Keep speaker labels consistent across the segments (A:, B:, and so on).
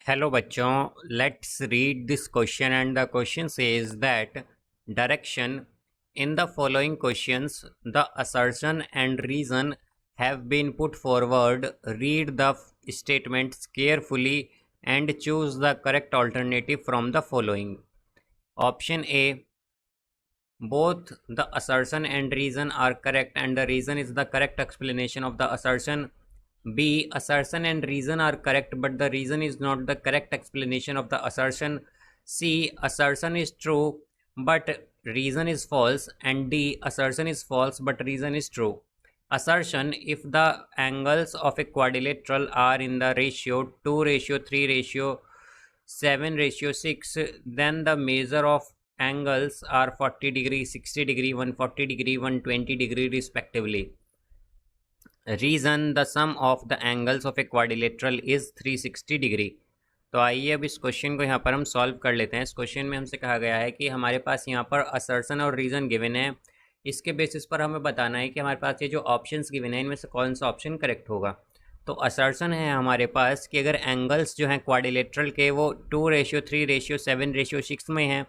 A: Hello बच्चों, let's read this question and the question says that direction in the following questions the assertion and reason have been put forward. Read the statements carefully and choose the correct alternative from the following. Option A, both the assertion and reason are correct and the reason is the correct explanation of the assertion. B, assertion and reason are correct but the reason is not the correct explanation of the assertion. C, assertion is true but reason is false. And D, assertion is false but reason is true. Assertion: if the angles of a quadrilateral are in the ratio 2:3:7:6, then the measure of angles are 40 degree, 60 degree, 140 degree, 120 degree respectively. Reason: the sum of the angles of a quadrilateral is 360 degree. तो आइए अब इस question को यहाँ पर हम solve कर लेते हैं. इस क्वेश्चन में हमसे कहा गया है कि हमारे पास यहाँ पर असर्शन और रीज़न गिवन है. इसके बेसिस पर हमें बताना है कि हमारे पास ये जो ऑप्शंस गिवन है इनमें से कौन सा ऑप्शन करेक्ट होगा. तो असर्शन है हमारे पास कि अगर एंगल्स जो हैं क्वाड्रिलेटरल के वो 2:3:7:6 में हैं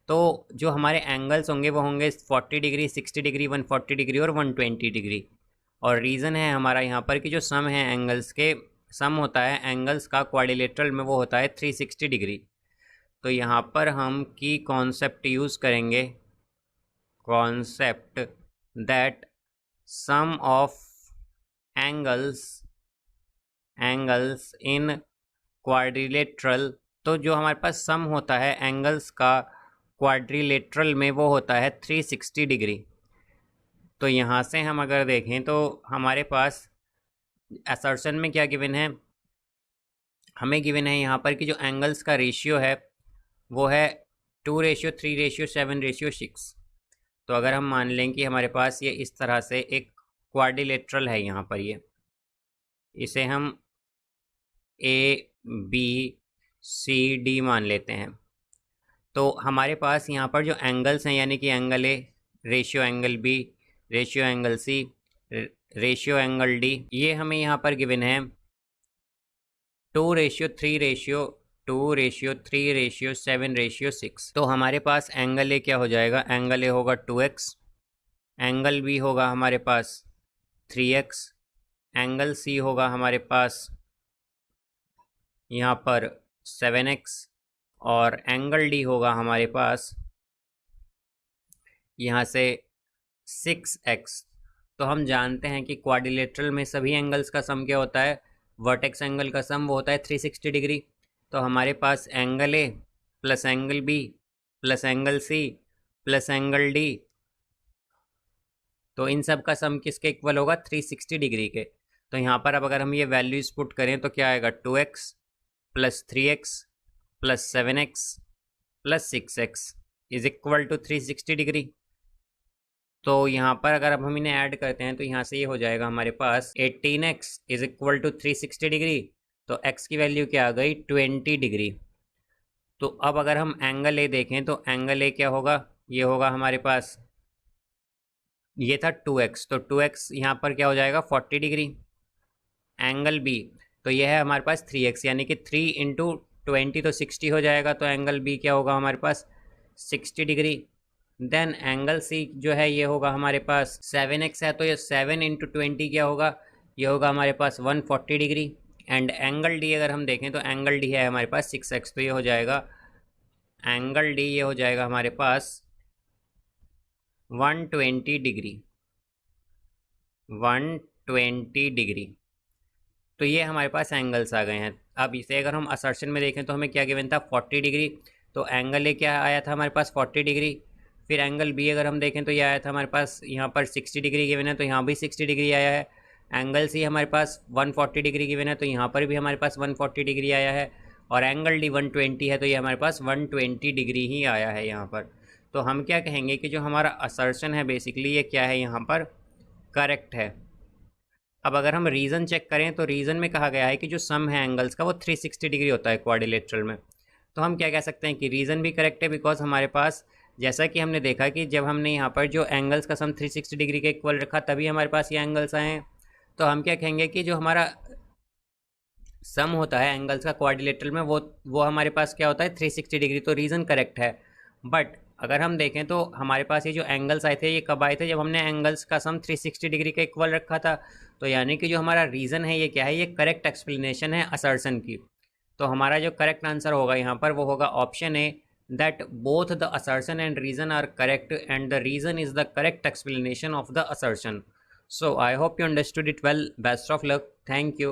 A: तो जो हमारे एंगल्स होंगे वो होंगे 40 डिग्री, 60 डिग्री, 140 डिग्री और 120 डिग्री. और रीज़न है हमारा यहाँ पर कि जो सम है एंगल्स के, सम होता है एंगल्स का क्वाड्रिलेटरल में वो होता है 360 डिग्री. तो यहाँ पर हम की कॉन्सेप्ट यूज़ करेंगे, concept that sum of angles in quadrilateral. तो जो हमारे पास सम होता है एंगल्स का क्वाड्रिलेटरल में वो होता है 360 डिग्री. तो यहाँ से हम अगर देखें तो हमारे पास असर्शन में क्या गिवन है, हमें गिवन है यहाँ पर कि जो एंगल्स का रेशियो है वो है 2:3:7:6. तो अगर हम मान लें कि हमारे पास ये इस तरह से एक क्वाड्रिलेटरल है, यहाँ पर ये इसे हम ABCD मान लेते हैं. तो हमारे पास यहाँ पर जो एंगल्स हैं यानी कि angle A ratio angle B ratio angle C ratio angle D, ये हमें यहाँ पर गिवन है 2:3:7:6. तो हमारे पास एंगल A क्या हो जाएगा, एंगल A होगा 2x, एंगल B होगा हमारे पास 3x, एंगल C होगा हमारे पास यहाँ पर 7x और एंगल D होगा हमारे पास यहाँ से 6x. तो हम जानते हैं कि क्वाड्रिलेटरल में सभी एंगल्स का सम क्या होता है, वर्टेक्स एंगल का सम वो होता है 360 डिग्री. तो हमारे पास angle A plus angle B plus angle C plus angle D, तो इन सब का सम किसके इक्वल होगा, 360 डिग्री के. तो यहाँ पर अब अगर हम ये वैल्यूज़ पुट करें तो क्या आएगा, 2x plus 3x plus 7x plus 6x is equal to 360 degree. तो यहाँ पर अगर अब हम इन्हें ऐड करते हैं तो यहाँ से ये हो जाएगा हमारे पास 18x is equal to 360 degree. तो x की वैल्यू क्या आ गई, 20 डिग्री. तो अब अगर हम एंगल A देखें तो एंगल A क्या होगा, ये होगा हमारे पास, ये था 2x, तो 2x यहाँ पर क्या हो जाएगा 40 डिग्री. एंगल B तो यह है हमारे पास 3x यानी कि 3 इंटू 20 तो 60 हो जाएगा. तो एंगल B क्या होगा हमारे पास 60 डिग्री. देन एंगल C जो है ये होगा हमारे पास 7x है, तो ये 7 इंटू 20 क्या होगा, ये होगा हमारे पास 140 डिग्री. एंड एंगल D अगर हम देखें तो एंगल D है हमारे पास 6x, तो ये हो जाएगा एंगल D, ये हो जाएगा हमारे पास 120 डिग्री, 120 डिग्री. तो ये हमारे पास एंगल्स आ गए हैं. अब इसे अगर हम असर्शन में देखें तो हमें क्या गिवन था, 40 डिग्री. तो एंगल A क्या आया था हमारे पास 40 डिग्री. फिर एंगल B अगर हम देखें तो ये आया था हमारे पास यहाँ पर 60 डिग्री गिवन है, तो यहाँ भी 60 डिग्री आया है. एंगल C हमारे पास 140 डिग्री गिवन है, तो यहाँ पर भी हमारे पास 140 डिग्री आया है. और एंगल D 120 है, तो ये हमारे पास 120 डिग्री ही आया है यहाँ पर. तो हम क्या कहेंगे कि जो हमारा असर्शन है बेसिकली ये क्या है, यहाँ पर करेक्ट है. अब अगर हम रीज़न चेक करें तो रीज़न में कहा गया है कि जो सम है एंगल्स का वो 360 डिग्री होता है क्वाड्रिलेटरल में. तो हम क्या कह सकते हैं कि रीज़न भी करेक्ट है, बिकॉज हमारे पास जैसा कि हमने देखा कि जब हमने यहाँ पर जो एंगल्स का सम 360 डिग्री के इक्वल रखा तभी हमारे पास ये एंगल्स आए हैं. तो हम क्या कहेंगे कि जो हमारा सम होता है एंगल्स का क्वाड्रिलेटरल में, वो हमारे पास क्या होता है 360 डिग्री, तो रीज़न करेक्ट है। बट अगर हम देखें तो हमारे पास ये जो एंगल्स आए थे ये कब आए थे, जब हमने एंगल्स का सम 360 डिग्री का इक्वल रखा था। तो यानी कि जो हमारा रीज़न है ये क्या है, ये करेक्ट एक्सप्लेनेशन है असर्शन की। तो हमारा जो करेक्ट आंसर होगा यहाँ पर वो होगा option A, that both the assertion and reason are correct and the reason is the correct explanation of the assertion. So I hope you understood it well. Best of luck. Thank you.